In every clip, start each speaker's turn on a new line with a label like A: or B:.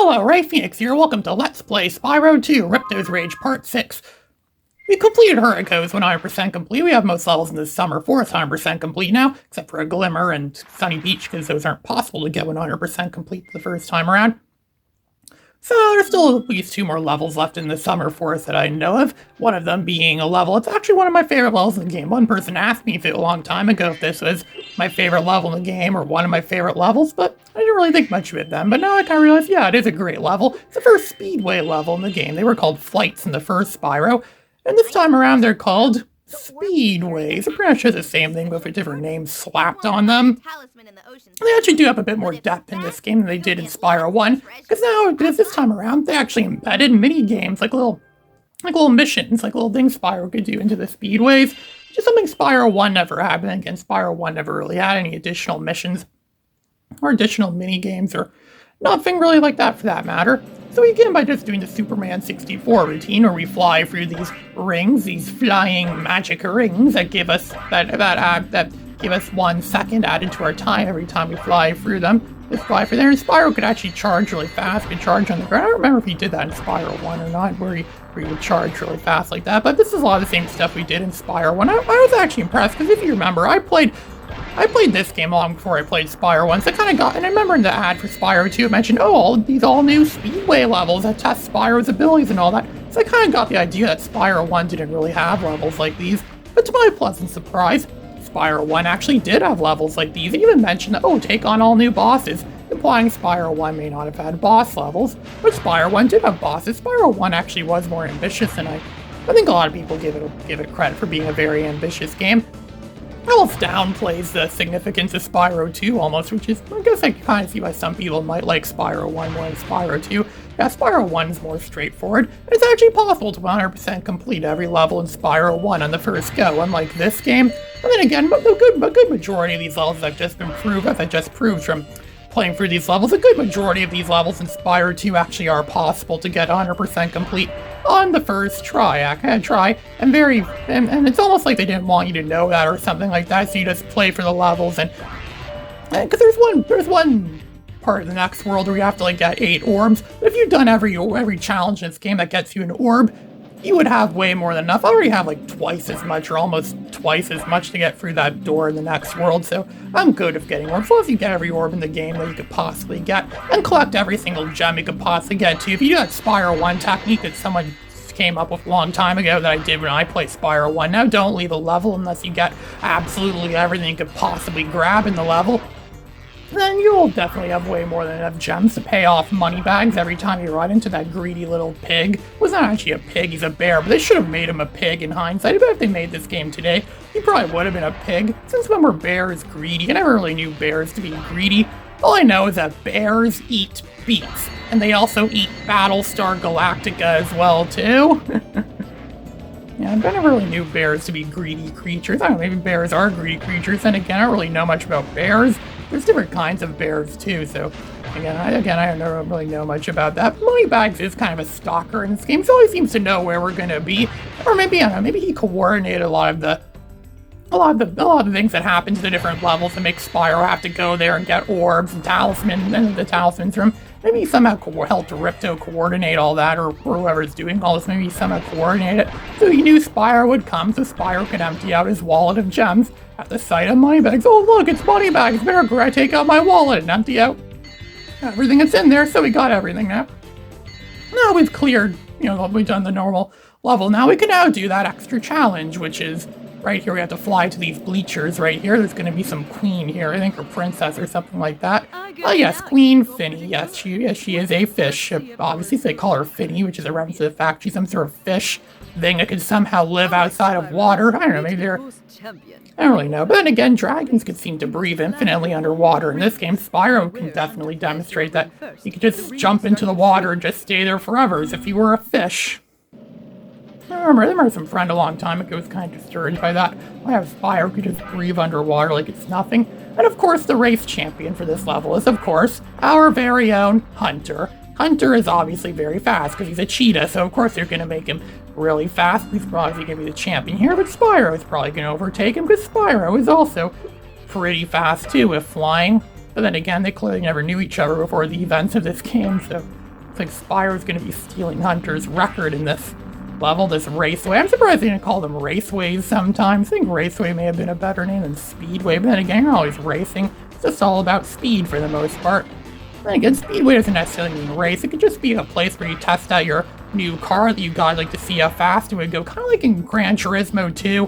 A: Hello, Ray Phoenix here. Welcome to Let's Play Spyro 2 Ripto's Rage Part 6. We completed Hurricanes 100% complete. We have most levels in the Summer Forest 100% complete now, except for a Glimmer and Sunny Beach, because those aren't possible to get 100% complete the first time around. So there's still at least 2 more levels left in the Summer Forest that I know of, one of them being a level. It's actually one of my favorite levels in the game. One person asked me a long time ago if this was my favorite level in the game or one of my favorite levels, but I didn't really think much of it then. But now I kind of realize, yeah, it is a great level. It's the first Speedway level in the game. They were called Flights in the first Spyro, and this time around they're called Speedways. I'm pretty sure the same thing, but with different names slapped on them. They actually do have a bit more depth in this game than they did in Spyro 1, because now, this time around, they actually embedded mini-games, like little missions, like little things Spyro could do into the Speedways, which is something Spyro 1 never had. And again, Spyro 1 never really had any additional missions or additional mini-games or nothing really like that for that matter. So we begin by just doing the Superman 64 routine, where we fly through these rings, these flying magic rings that give us that give us 1 second added to our time every time we fly through them. Just fly through there, and Spyro could actually charge really fast, could charge on the ground. I don't remember if he did that in Spyro 1 or not, where he would charge really fast like that, but this is a lot of the same stuff we did in Spyro 1. I was actually impressed, because if you remember, I played this game long before I played Spyro 1, so I kind of got, and I remember in the ad for Spyro 2, it mentioned, oh, all these all-new Speedway levels that test Spyro's abilities and all that, so I kind of got the idea that Spyro 1 didn't really have levels like these, but to my pleasant surprise, Spyro 1 actually did have levels like these. It even mentioned, oh, take on all new bosses, implying Spyro 1 may not have had boss levels, but Spyro 1 did have bosses. Spyro 1 actually was more ambitious, and I think a lot of people give it credit for being a very ambitious game. It almost downplays the significance of Spyro 2 almost, which is, I guess I kind of see why some people might like Spyro 1 more than Spyro 2. Yeah, Spyro 1 is more straightforward. It's actually possible to 100% complete every level in Spyro 1 on the first go, unlike this game. And then again, a good majority of these levels as I just proved from playing through these levels, a good majority of these levels in Spyro 2 actually are possible to get 100% complete on the first try. And it's almost like they didn't want you to know that or something like that, so you just play for the levels, and because there's one part of the next world where you have to like get 8 orbs, but if you've done every challenge in this game that gets you an orb, you would have way more than enough. I already have like twice as much or almost twice as much to get through that door in the next world, so I'm good with getting orbs. As long as you get every orb in the game that you could possibly get, and collect every single gem you could possibly get too. If you do that Spyro 1 technique that someone came up with a long time ago that I did when I played Spyro 1, now don't leave a level unless you get absolutely everything you could possibly grab in the level, then you'll definitely have way more than enough gems to pay off money bags every time you run into that greedy little pig. Well, he's not actually a pig, he's a bear, but they should have made him a pig in hindsight. I bet if they made this game today, he probably would have been a pig. Since when were bears greedy? I never really knew bears to be greedy. All I know is that bears eat beets, and they also eat Battlestar Galactica as well, too. Yeah, I never really knew bears to be greedy creatures. I don't know, maybe bears are greedy creatures, and again, I don't really know much about bears. There's different kinds of bears too, so again, I don't really know much about that. Moneybags is kind of a stalker in this game, so he seems to know where we're gonna be, or maybe I don't know, maybe he coordinated a lot of the things that happen to the different levels that make Spyro have to go there and get orbs and talismans and the talismans room. Maybe he somehow helped Ripto coordinate all that, or whoever's doing all this, maybe he somehow coordinated it. So he knew Spyro would come, so Spyro could empty out his wallet of gems at the sight of Moneybags. Oh look, it's Moneybags! There, I take out my wallet and empty out everything that's in there, so we got everything now. Now we've cleared, we've done the normal level. Now we can now do that extra challenge, which is right here. We have to fly to these bleachers right here. There's going to be some queen here, I think, or princess or something like that. Oh yes, Queen Finny. Yes, she is a fish. Obviously, they call her Finny, which is a reference to the fact she's some sort of fish thing that can somehow live outside of water. I don't know, maybe they're... I don't really know. But then again, dragons could seem to breathe infinitely underwater. In this game, Spyro can definitely demonstrate that he could just jump into the water and just stay there forever as if he were a fish. I remember some friend a long time ago was kind of discouraged by that. Why have Spyro could just breathe underwater like it's nothing? And of course, the race champion for this level is, of course, our very own Hunter. Hunter is obviously very fast because he's a cheetah, so of course they're going to make him really fast. He's probably going to be the champion here, but Spyro is probably going to overtake him because Spyro is also pretty fast too with flying. But then again, they clearly never knew each other before the events of this game, so Looks like Spyro's going to be stealing Hunter's record in this level, this raceway. I'm surprised they didn't call them raceways sometimes. I think raceway may have been a better name than speedway, but then again, you're always racing. It's just all about speed for the most part. Then again, speedway doesn't necessarily mean race. It could just be a place where you test out your new car that you got, like to see how fast it would go. Kind of like in Gran Turismo 2,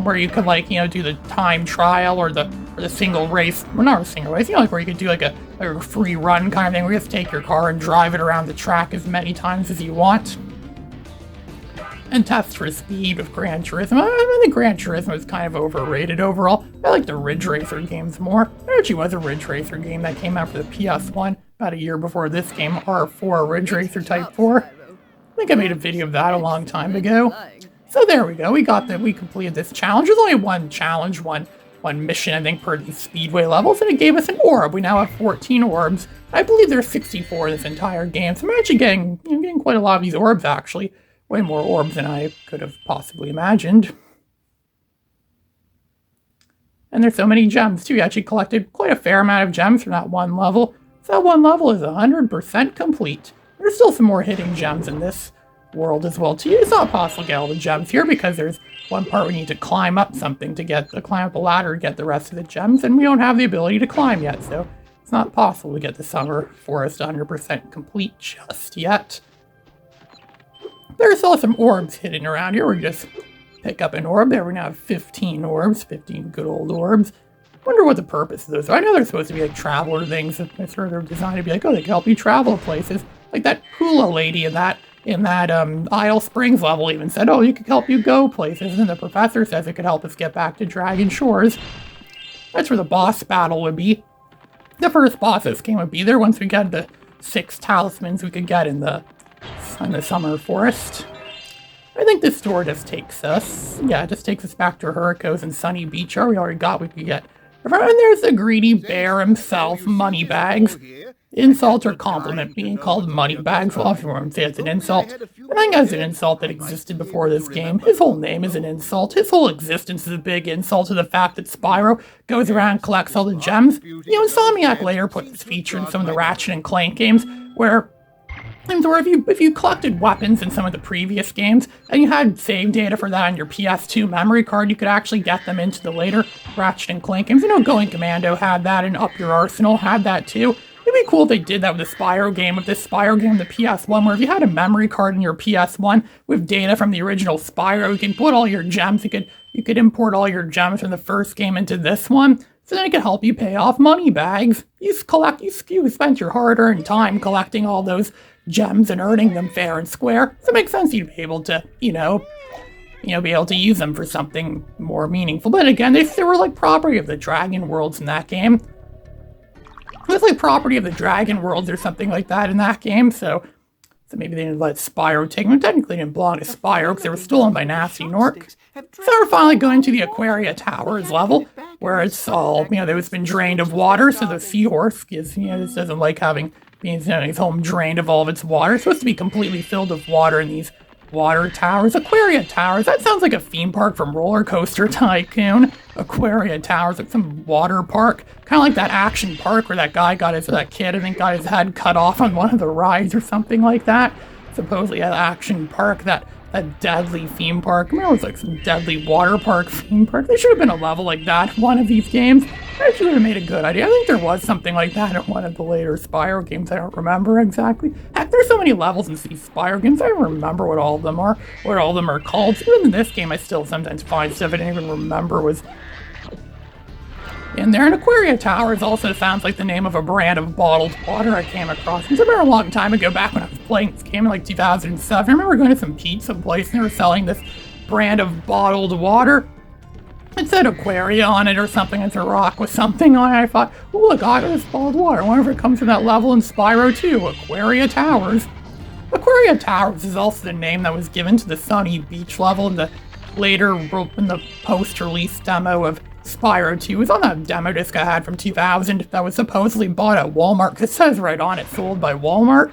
A: where you could, like, you know, do the time trial or the single race. Well, not a single race, you know, like where you could do like a free run kind of thing where you just take your car and drive it around the track as many times as you want. And test for speed with Gran Turismo. I think Gran Turismo is kind of overrated overall. I like the Ridge Racer games more. There actually was a Ridge Racer game that came out for the PS1 about a year before this game, R4, Ridge Racer Type 4. I think I made a video of that a long time ago. So there we go, we completed this challenge. There's only one challenge, one mission, I think, per these speedway levels, and it gave us an orb. We now have 14 orbs. I believe there's 64 in this entire game, so I'm actually getting quite a lot of these orbs, actually. Way more orbs than I could have possibly imagined. And there's so many gems, too. We actually collected quite a fair amount of gems from that one level. So that one level is 100% complete. There's still some more hidden gems in this world as well, too. It's not possible to get all the gems here because there's one part we need to climb up something to climb up a ladder to get the rest of the gems, and we don't have the ability to climb yet, so it's not possible to get the Summer Forest 100% complete just yet. There's still some orbs hidden around here. We just pick up an orb. There we now have 15 orbs, 15 good old orbs. Wonder what the purpose of those are. I know they're supposed to be like traveler things. I'm sure they're designed to be like, oh, they can help you travel places. Like that hula lady in that Isle Springs level even said, oh, you could help you go places. And the professor says it could help us get back to Dragon Shores. That's where the boss battle would be. The first boss of this game would be there once we get the 6 talismans we could get in the Summer Forest. I think this door just takes us, it just takes us back to Hurrico's and Sunny Beach. We already got, we could get. And there's the greedy bear himself, Moneybags. Insult or compliment being called Moneybags? Well, everyone say it's an insult. I think that's an insult that existed before this game. His whole name is an insult. His whole existence is a big insult to the fact that Spyro goes around and collects all the gems. You know, Insomniac later put this feature in some of the Ratchet and Clank games where if you collected weapons in some of the previous games, and you had save data for that on your PS2 memory card, you could actually get them into the later Ratchet and Clank games. You know, Going Commando had that, and Up Your Arsenal had that too. It'd be cool if they did that with the Spyro game, the PS1, where if you had a memory card in your PS1 with data from the original Spyro, you can put all your gems, you could import all your gems from the first game into this one, so then it could help you pay off Moneybags. You spent your hard-earned time collecting all those gems and earning them fair and square, so it makes sense you'd be able to, be able to use them for something more meaningful. But again, they were like property of the Dragon Worlds in that game. It was like property of the Dragon Worlds or something like that in that game, so maybe they didn't let Spyro take them. Technically, they didn't belong to Spyro because they were stolen by Nasty Nork. So we're finally going to the Aquaria Towers level, where it's all, it's been drained of water, so the seahorse this doesn't like having his home drained of all of its water. It's supposed to be completely filled with water in these water towers. Aquaria Towers, that sounds like a theme park from Roller Coaster Tycoon. Aquaria Towers, like some water park. Kind of like that action park where that kid, I think, got his head cut off on one of the rides or something like that. Supposedly that action park, that deadly theme park. I mean, it was like some deadly water park theme park. There should have been a level like that in one of these games. I should have made a good idea. I think there was something like that in one of the later Spyro games. I don't remember exactly. Heck, there's so many levels in these Spyro games. I don't remember what all of them are called. Even in this game, I still sometimes find stuff I didn't even remember was in there. And Aquaria Towers also sounds like the name of a brand of bottled water I came across. I remember a long time ago, back when I was playing this game in like 2007, I remember going to some pizza place and they were selling this brand of bottled water. It said Aquaria on it or something. It's a rock with something on it. I thought, oh look, I got this bottled water. I wonder if it comes from that level in Spyro 2, Aquaria Towers. Aquaria Towers is also the name that was given to the Sunny Beach level in the post-release demo of Spyro 2. It was on that demo disc I had from 2000 that was supposedly bought at Walmart. It says right on it, sold by Walmart.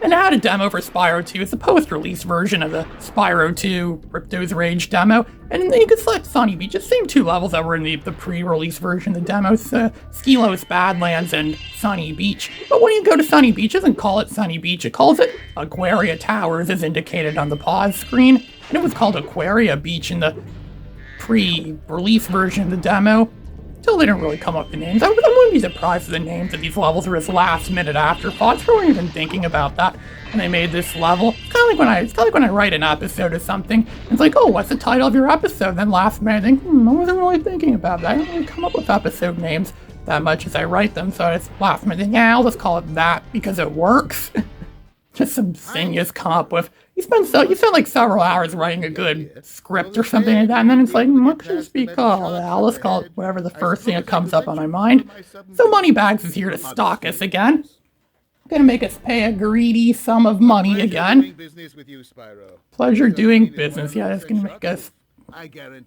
A: And it had a demo for Spyro 2. It's a post-release version of the Spyro 2 Ripto's Rage demo. And then you could select Sunny Beach. It's the same two levels that were in the pre-release version of the demo. Skilos Badlands and Sunny Beach. But when you go to Sunny Beach, it doesn't call it Sunny Beach. It calls it Aquaria Towers, as indicated on the pause screen. And it was called Aquaria Beach in the pre-release version of the demo. Still, they didn't really come up with names. I wouldn't be surprised if the names of these levels were just last-minute afterthoughts. They weren't even thinking about that when they made this level. It's kind of like when I write an episode of something. It's like, oh, what's the title of your episode? Then last minute, I think, I wasn't really thinking about that. I don't really come up with episode names that much as I write them. So it's last minute. Yeah, I'll just call it that because it works. Just some thing you just come up with. You spend like several hours writing a good script or something like that, and then it's like, what could this be called? Let's call it whatever the first thing that comes up on my mind. So Moneybags is here to stalk us again. Gonna make us pay a greedy sum of money again. Pleasure doing business. Yeah, that's gonna make us.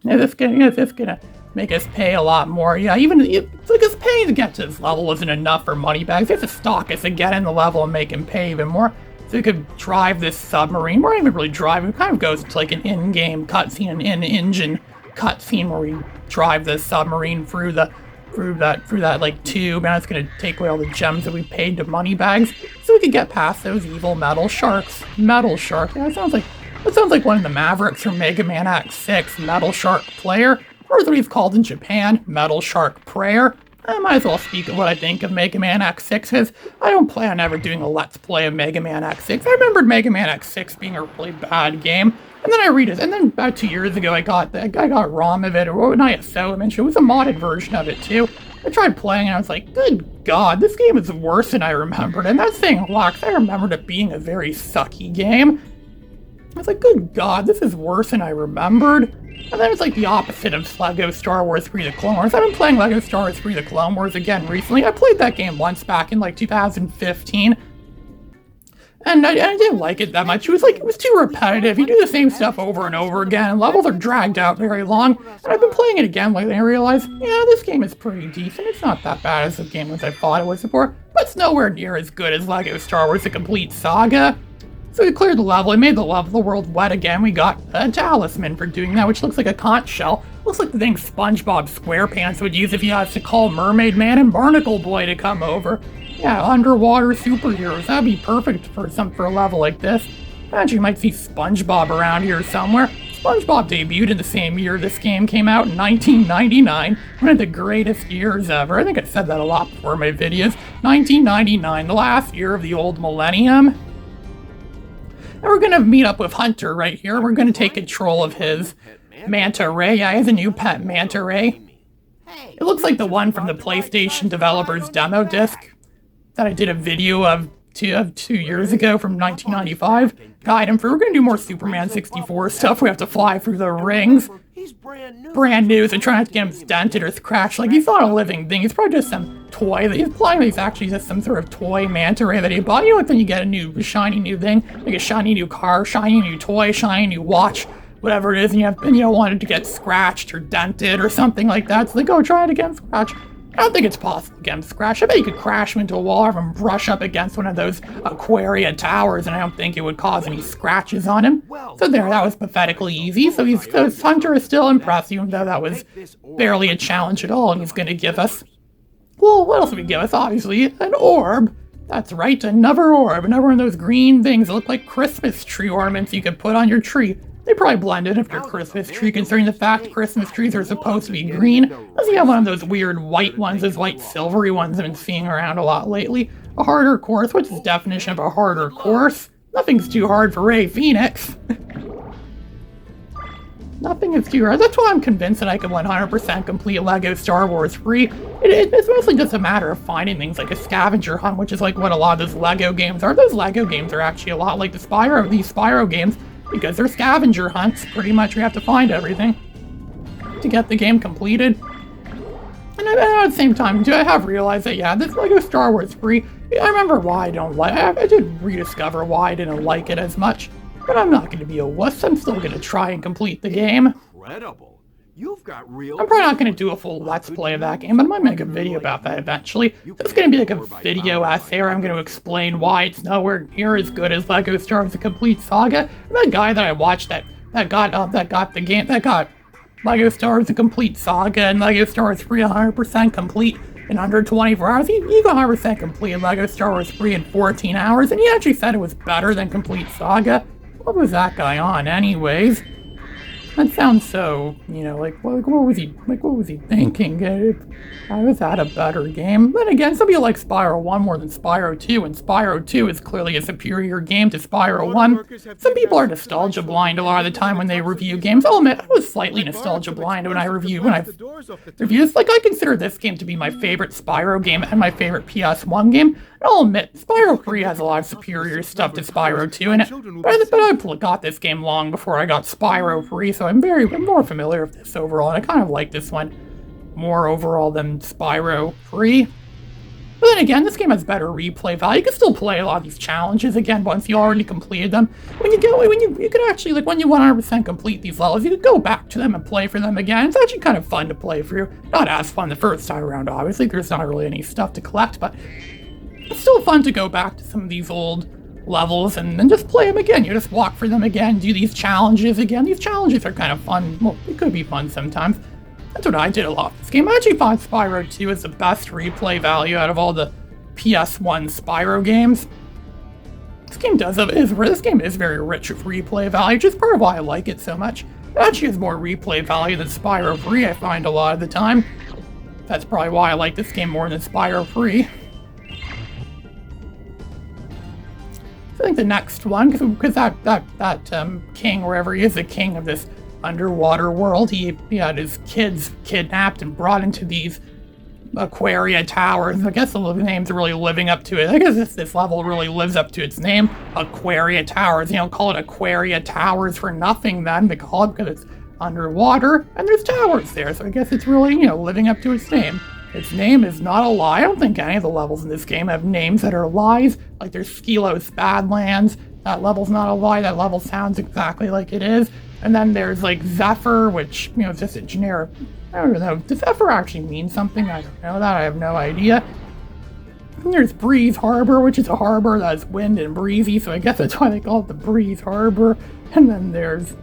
A: Yeah, that's gonna make us pay a lot more. Yeah, even it's like us paying to get to this level wasn't enough for Moneybags. They have to stalk us again in the level and make him pay even more. So we could drive this submarine. We're not even really driving. It kind of goes to like an in-game cutscene, an in-engine cutscene where we drive the submarine through that like tube, and it's gonna take away all the gems that we paid to Moneybags, so we could get past those evil metal sharks. Metal Shark. Yeah, that sounds like one of the Mavericks from Mega Man X6. Metal Shark Player, or as he's called in Japan, Metal Shark Prayer. I might as well speak of what I think of Mega Man X6, because I don't plan on ever doing a Let's Play of Mega Man X6. I remembered Mega Man X6 being a really bad game, and then I read it, and then about 2 years ago I got ROM of it, or not yet, so I mentioned it was a modded version of it too. I tried playing and I was like, good god, this game is worse than I remembered, and that's saying a lot, because I remembered it being a very sucky game. I was like, good god, this is worse than I remembered. And then it's like the opposite of LEGO Star Wars 3 The Clone Wars. I've been playing LEGO Star Wars 3 The Clone Wars again recently. I played that game once back in like 2015. And I didn't like it that much. It was too repetitive. You do the same stuff over and over again, and levels are dragged out very long. And I've been playing it again lately, and I realized, yeah, this game is pretty decent. It's not that bad as a game as I thought it was before, but it's nowhere near as good as LEGO Star Wars The Complete Saga. So we cleared the level, we made the world wet again. We got a talisman for doing that, which looks like a conch shell. Looks like the thing SpongeBob SquarePants would use if he has to call Mermaid Man and Barnacle Boy to come over. Yeah, underwater superheroes. That'd be perfect for a level like this. Imagine you might see SpongeBob around here somewhere. SpongeBob debuted in the same year this game came out, in 1999. One of the greatest years ever. I think I said that a lot before in my videos. 1999, the last year of the old millennium. And we're gonna meet up with Hunter right here. We're gonna take control of his Manta Ray. Yeah, he has a new pet, Manta Ray. It looks like the one from the PlayStation developer's demo disc that I did a video of 2 years ago from 1995. Guide him through. We're gonna do more Superman 64 stuff. We have to fly through the rings. Brand new, so trying not to get him dented or scratched. Like, he's not a living thing. He's probably just some toy. He's probably actually just some sort of toy manta ray that he bought. You know, like when you get a shiny new thing, like a shiny new car, shiny new toy, shiny new watch, whatever it is, and you don't want it to get scratched or dented or something like that. So they go try it again, scratch. I don't think it's possible to get him scratched. I bet you could crash him into a wall or have him brush up against one of those Aquaria towers, and I don't think it would cause any scratches on him. So there, that was pathetically easy. So Hunter is still impressed, even though that was barely a challenge at all, and he's going to give us, well, what else would he give us? Obviously, an orb. That's right, another orb. Another one of those green things that look like Christmas tree ornaments you could put on your tree. They probably blended if your Christmas tree, considering the fact Christmas trees are supposed to be green. Does he have one of those weird white ones, those white silvery ones I've been seeing around a lot lately? A harder course? What's his definition of a harder course? Nothing's too hard for Ray Phoenix. Nothing is too hard. That's why I'm convinced that I can 100% complete LEGO Star Wars 3. It's mostly just a matter of finding things like a scavenger hunt, which is like what a lot of those LEGO games are. Those LEGO games are actually a lot like these Spyro games, because they're scavenger hunts. Pretty much we have to find everything to get the game completed. And at the same time, I have realized that, yeah, this LEGO Star Wars 3, I remember why I don't like it. I did rediscover why I didn't like it as much. But I'm not going to be a wuss. I'm still going to try and complete the game.
B: Incredible. You've got real
A: I'm probably not going to do a full Let's Play of that game, but I might make a video about that eventually. It's going to be like a video essay where I'm going to explain why it's nowhere near as good as LEGO Star Wars: The Complete Saga. And that guy that I watched that got LEGO Star Wars: The Complete Saga and LEGO Star Wars 3 100% complete in under 24 hours. He got 100% complete LEGO Star Wars 3 in 14 hours, and he actually said it was better than Complete Saga. What was that guy on, anyways? That sounds so, what was he thinking? How is that a better game? Then again, some people like Spyro 1 more than Spyro 2, and Spyro 2 is clearly a superior game to Spyro 1. Some people are nostalgia blind a lot of the time when they review games. I'll admit, I was slightly nostalgia blind when I reviewed, like, I consider this game to be my favorite Spyro game and my favorite PS1 game. And I'll admit, Spyro 3 has a lot of superior stuff to Spyro 2 in it, but I got this game long before I got Spyro 3, so I'm more familiar with this overall, and I kind of like this one more overall than Spyro 3. But then again, this game has better replay value. You can still play a lot of these challenges again once you already completed them. You could actually, like, when you 100% complete these levels, you could go back to them and play for them again. It's actually kind of fun to play through. Not as fun the first time around, obviously. There's not really any stuff to collect, but it's still fun to go back to some of these old levels and just play them again. You just walk for them again, do these challenges again. These challenges are kind of fun. Well, it could be fun sometimes. That's what I did a lot. This game, I actually thought Spyro 2 is the best replay value out of all the PS1 Spyro games. This game is very rich with replay value, which is part of why I like it so much. It actually has more replay value than Spyro 3, I find, a lot of the time. That's probably why I like this game more than Spyro 3. I think the next one, because that king, wherever he is, the king of this underwater world, he had his kids kidnapped and brought into these Aquaria Towers. I guess the name's really living up to it. I guess this level really lives up to its name, Aquaria Towers. You don't call it Aquaria Towers for nothing then. They call it because it's underwater and there's towers there. So I guess it's really, living up to its name. Its name is not a lie. I don't think any of the levels in this game have names that are lies. Like there's Skelos Badlands. That level's not a lie. That level sounds exactly like it is. And then there's like Zephyr, which, is just a generic, I don't know. Does Zephyr actually mean something? I don't know that. I have no idea. And there's Breeze Harbor, which is a harbor that's wind and breezy, so I guess that's why they call it the Breeze Harbor. And then there's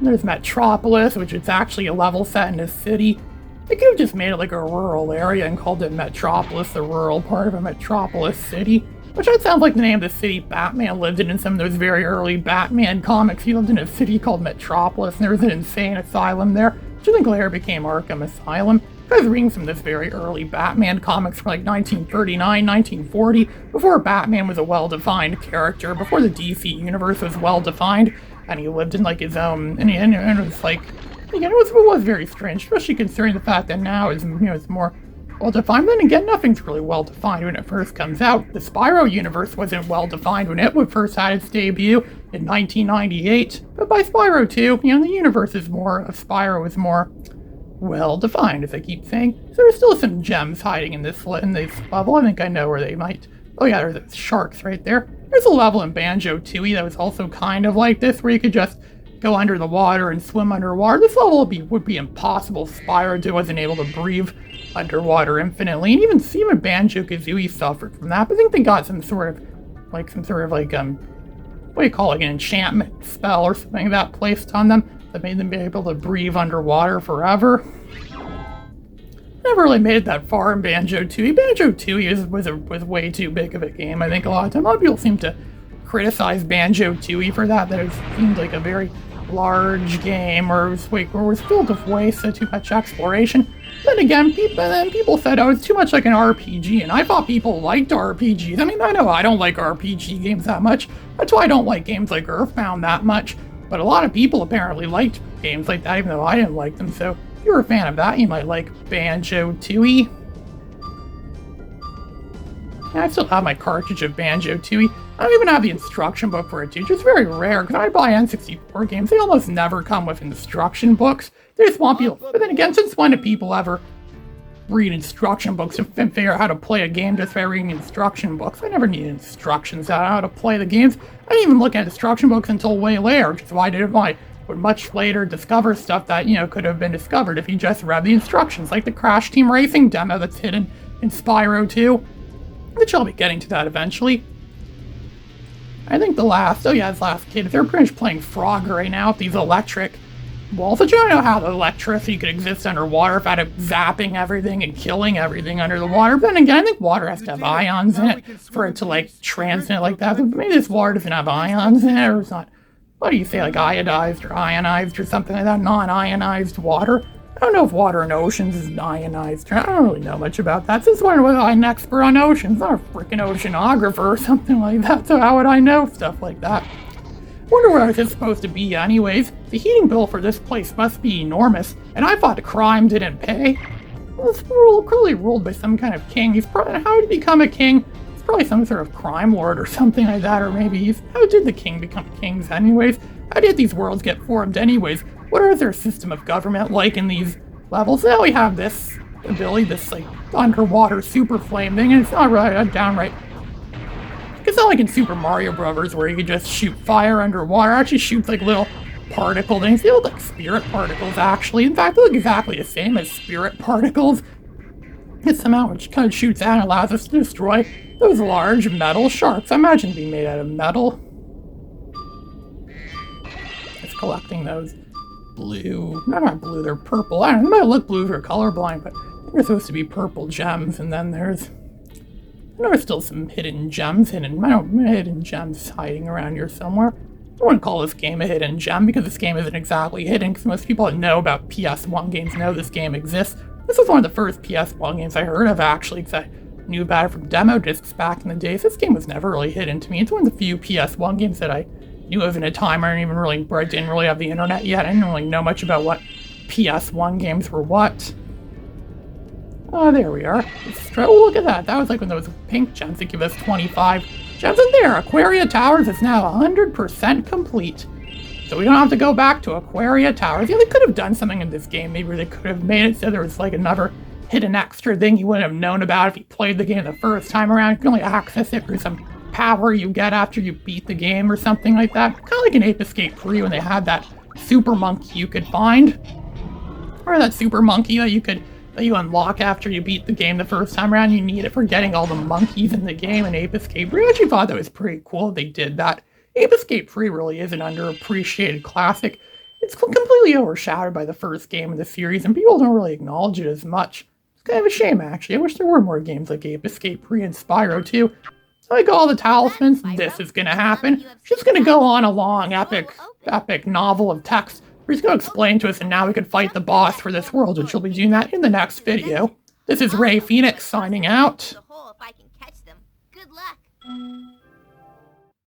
A: Metropolis, which is actually a level set in a city. They could have just made it like a rural area and called it Metropolis, the rural part of a metropolis city. Which that sounds like the name of the city Batman lived in some of those very early Batman comics. He lived in a city called Metropolis, and there was an insane asylum there, which I think later became Arkham Asylum. I was reading some of those very early Batman comics from like 1939, 1940, before Batman was a well-defined character, before the DC universe was well-defined, and he lived in like his own, and it was like, it was very strange, especially considering the fact that now it's more well-defined. Then again, nothing's really well-defined when it first comes out. The Spyro universe wasn't well-defined when it first had its debut in 1998. But by Spyro 2, the universe of Spyro is more well-defined, as I keep saying. So there's still some gems hiding in this level. I think I know where they might. Oh yeah, there's the sharks right there. There's a level in Banjo-Tooie that was also kind of like this, where you could just go under the water and swim underwater. This level would be impossible if Spyro 2 wasn't able to breathe underwater infinitely, and even Banjo-Kazooie suffered from that. But I think they got some sort of what do you call it, an enchantment spell or something that placed on them that made them be able to breathe underwater forever. Never really made it that far in Banjo-Tooie. Banjo-Tooie was way too big of a game. I think a lot of people seem to criticize Banjo-Tooie for that it seemed like a very large game, or was filled with waste, so too much exploration. Then again, people said, oh, it's too much like an RPG, and I thought people liked RPGs. I mean, I know I don't like RPG games that much. That's why I don't like games like Earthbound that much. But a lot of people apparently liked games like that, even though I didn't like them. So if you're a fan of that, you might like Banjo-Tooie. Yeah, I still have my cartridge of Banjo-Tooie. I don't even have the instruction book for it, too, which is very rare, because when I buy N64 games, they almost never come with instruction books. They just want people. But then again, since when do people ever read instruction books and figure out how to play a game just by reading instruction books? I never needed instructions on how to play the games. I didn't even look at instruction books until way later, which is why would much later discover stuff that, could have been discovered if you just read the instructions, like the Crash Team Racing demo that's hidden in Spyro 2, which I'll be getting to that eventually. I think this last kid, they're pretty much playing Frog right now with these electric walls, which I don't know how the electricity could exist underwater if it zapping everything and killing everything under the water. But then again, I think water has to have ions in it for it to, transmit like that. But maybe this water doesn't have ions in it, or it's not, what do you say, like iodized or ionized or something like that, non-ionized water. I don't know if water in oceans is ionized. I don't really know much about that. Since when was I an expert on oceans? I'm not a freaking oceanographer or something like that, so how would I know stuff like that? Wonder where it's supposed to be anyways. The heating bill for this place must be enormous, and I thought the crime didn't pay. Well, it's clearly ruled by some kind of king. How did he become a king? He's probably some sort of crime lord or something like that, or maybe how did the king become kings anyways? How did these worlds get formed anyways? What is their system of government like in these levels? Now we have this ability, this underwater super flame thing, and it's not really downright. It's not like in Super Mario Brothers where you can just shoot fire underwater. It actually shoots little particle things. They look like spirit particles actually. In fact, they look exactly the same as spirit particles. It's somehow which kind of shoots out and allows us to destroy those large metal sharks. I imagine being made out of metal. It's collecting those blue. No, not blue, they're purple. I don't know, they might look blue if you're colorblind, but they're supposed to be purple gems, and then there's still some hidden gems hidden gems hiding around here somewhere. I wouldn't call this game a hidden gem because this game isn't exactly hidden, because most people that know about PS1 games know this game exists. This was one of the first PS1 games I heard of actually, because I knew about it from demo discs back in the days. This game was never really hidden to me. It's one of the few PS1 games that I knew of in a time where I didn't really have the internet yet. I didn't really know much about what PS1 games were what. Oh, there we are. Oh, look at that. That was like when those pink gems that give us 25 gems in there. Aquaria Towers is now 100% complete. So we don't have to go back to Aquaria Towers. Yeah, they could have done something in this game. Maybe they could have made it so there was another hidden extra thing you wouldn't have known about if you played the game the first time around. You can only access it through some power you get after you beat the game or something like that. Kind of like in Ape Escape 3 when they had that super monkey you could find. Or that super monkey that you unlock after you beat the game the first time around. You need it for getting all the monkeys in the game in Ape Escape 3. I actually thought that was pretty cool they did that. Ape Escape 3 really is an underappreciated classic. It's completely overshadowed by the first game in the series, and people don't really acknowledge it as much. It's kind of a shame, actually. I wish there were more games like Ape Escape 3 and Spyro 2. So I got all the talismans. This is gonna happen. She's gonna go on a long, epic novel of text. He's going to explain to us, and now we can fight the boss for this world, and she'll be doing that in the next video. This is Ray Phoenix signing out.
B: The hole if I can catch them. Good luck.